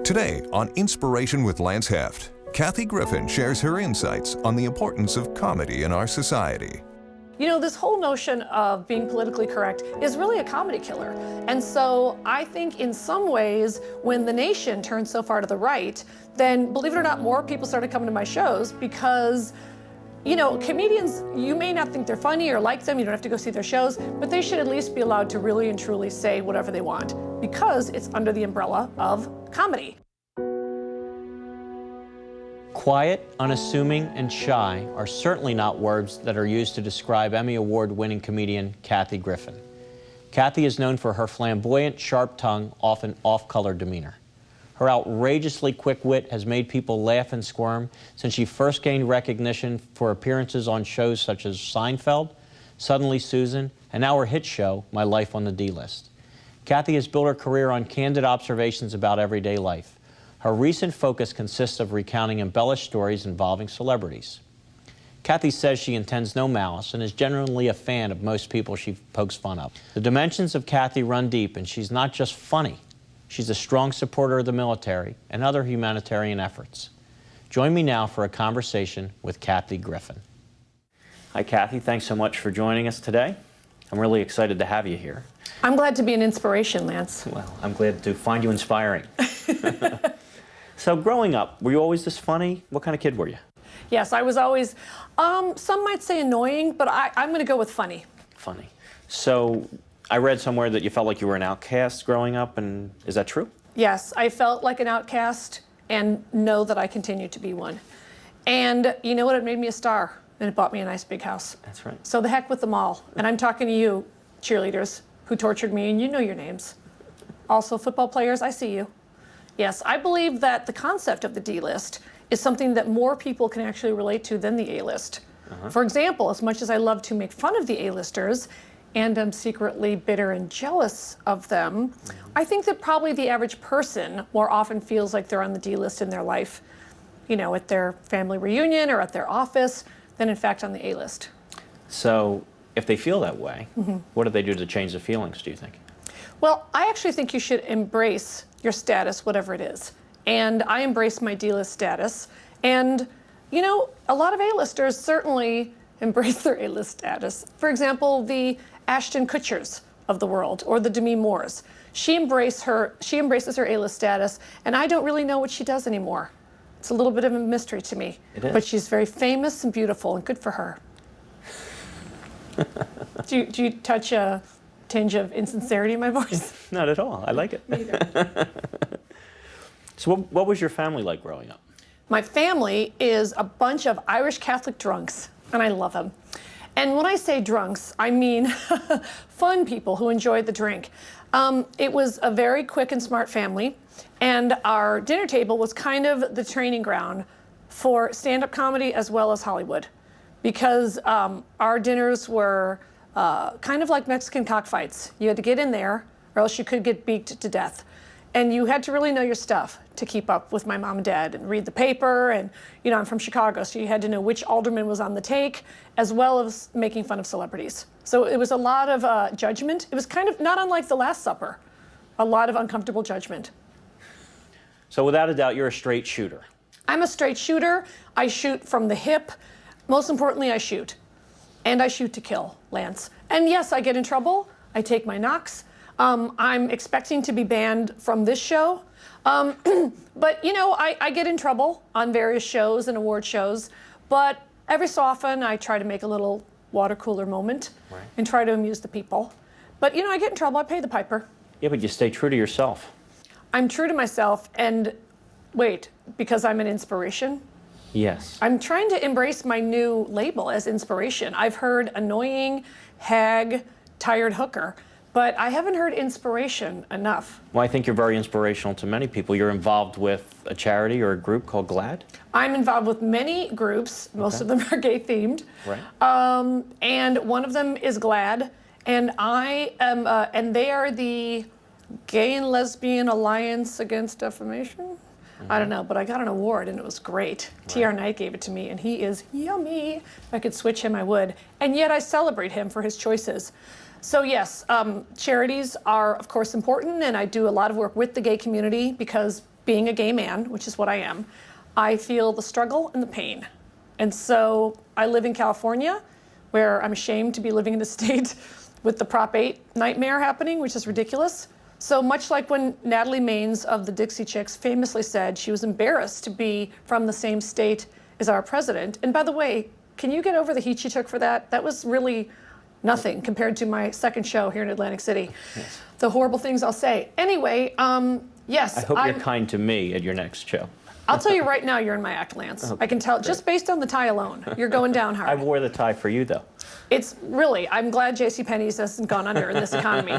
Today on Inspiration with Lance Heft, Kathy Griffin shares her insights on the importance of comedy in our society. You know, this whole notion of being politically correct is really a comedy killer. And so I think in some ways, when the nation turned so far to the right, then believe it or not, more people started coming to my shows because, you know, comedians, you may not think they're funny or like them, you don't have to go see their shows, but they should at least be allowed to really and truly say whatever they want because it's under the umbrella of comedy. Quiet, unassuming, and shy are certainly not words that are used to describe Emmy Award-winning comedian Kathy Griffin. Kathy is known for her flamboyant, sharp tongue, often off-color demeanor. Her outrageously quick wit has made people laugh and squirm since she first gained recognition for appearances on shows such as Seinfeld, Suddenly Susan, and now her hit show, My Life on the D-List. Kathy has built her career on candid observations about everyday life. Her recent focus consists of recounting embellished stories involving celebrities. Kathy says she intends no malice and is genuinely a fan of most people she pokes fun of. The dimensions of Kathy run deep, and she's not just funny. She's a strong supporter of the military and other humanitarian efforts. Join me now for a conversation with Kathy Griffin. Hi, Kathy. Thanks so much for joining us today. I'm really excited to have you here. I'm glad to be an inspiration, Lance. Well, I'm glad to find you inspiring. So growing up, were you always this funny? What kind of kid were you? Yes, I was always, some might say annoying, but I'm going to go with funny. Funny. So I read somewhere that you felt like you were an outcast growing up, and is that true? Yes, I felt like an outcast and know that I continue to be one. And you know what? It made me a star, and it bought me a nice big house. That's right. So the heck with them all. And I'm talking to you, cheerleaders, who tortured me, and you know your names. Also, football players, I see you. Yes, I believe that the concept of the D-list is something that more people can actually relate to than the A-list. For example, as much as I love to make fun of the A-listers, and I'm secretly bitter and jealous of them, I think that probably the average person more often feels like they're on the D-list in their life, you know, at their family reunion or at their office, than in fact on the A-list. So if they feel that way, what do they do to change the feelings, do you think? Well, I actually think you should embrace your status, whatever it is. And I embrace my D-list status. And, you know, a lot of A-listers certainly embrace their A-list status. For example, the Ashton Kutchers of the world, or the Demi Moores. She embraces her A-list status, and I don't really know what she does anymore. It's a little bit of a mystery to me. It is. But she's very famous and beautiful, and good for her. Do you touch a tinge of insincerity in my voice? Not at all. I like it. Neither. So what was your family like growing up? My family is a bunch of Irish Catholic drunks, and I love them. And when I say drunks, I mean fun people who enjoyed the drink. It was a very quick and smart family, and our dinner table was kind of the training ground for stand-up comedy as well as Hollywood, because our dinners were kind of like Mexican cockfights. You had to get in there, or else you could get beaked to death. And you had to really know your stuff to keep up with my mom and dad and read the paper. And, you know, I'm from Chicago, so you had to know which alderman was on the take, as well as making fun of celebrities. So it was a lot of judgment. It was kind of not unlike The Last Supper, a lot of uncomfortable judgment. So without a doubt, you're a straight shooter. I'm a straight shooter. I shoot from the hip. Most importantly, I shoot. And I shoot to kill, Lance. And yes, I get in trouble. I take my knocks. I'm expecting to be banned from this show. But, you know, I get in trouble on various shows and award shows. But every so often, I try to make a little water cooler moment and try to amuse the people. But, you know, I get in trouble. I pay the piper. Yeah, but you stay true to yourself. I'm true to myself. And wait, because I'm an inspiration? Yes. I'm trying to embrace my new label as inspiration. I've heard annoying, hag, tired hooker, but I haven't heard inspiration enough. Well, I think you're very inspirational to many people. You're involved with a charity or a group called GLAAD? I'm involved with many groups. Most of them are gay-themed. Right. And one of them is GLAAD, and I am, and they are the Gay and Lesbian Alliance Against Defamation? I don't know, but I got an award and it was great. Right. T.R. Knight gave it to me and he is yummy. If I could switch him, I would. And yet I celebrate him for his choices. So yes, charities are of course important, and I do a lot of work with the gay community because being a gay man, which is what I am, I feel the struggle and the pain. And so I live in California, where I'm ashamed to be living in a state with the Prop 8 nightmare happening, which is ridiculous. So much like when Natalie Maines of the Dixie Chicks famously said she was embarrassed to be from the same state as our president. And by the way, can you get over the heat she took for that? That was really nothing compared to my second show here in Atlantic City. Yes. The horrible things I'll say. Anyway, yes. I hope you're kind to me at your next show. I'll tell you right now, you're in my act, Lance. Okay, I can tell, great. Just based on the tie alone, you're going down hard. I wore the tie for you, though. It's really, I'm glad JCPenney's hasn't gone under in this economy.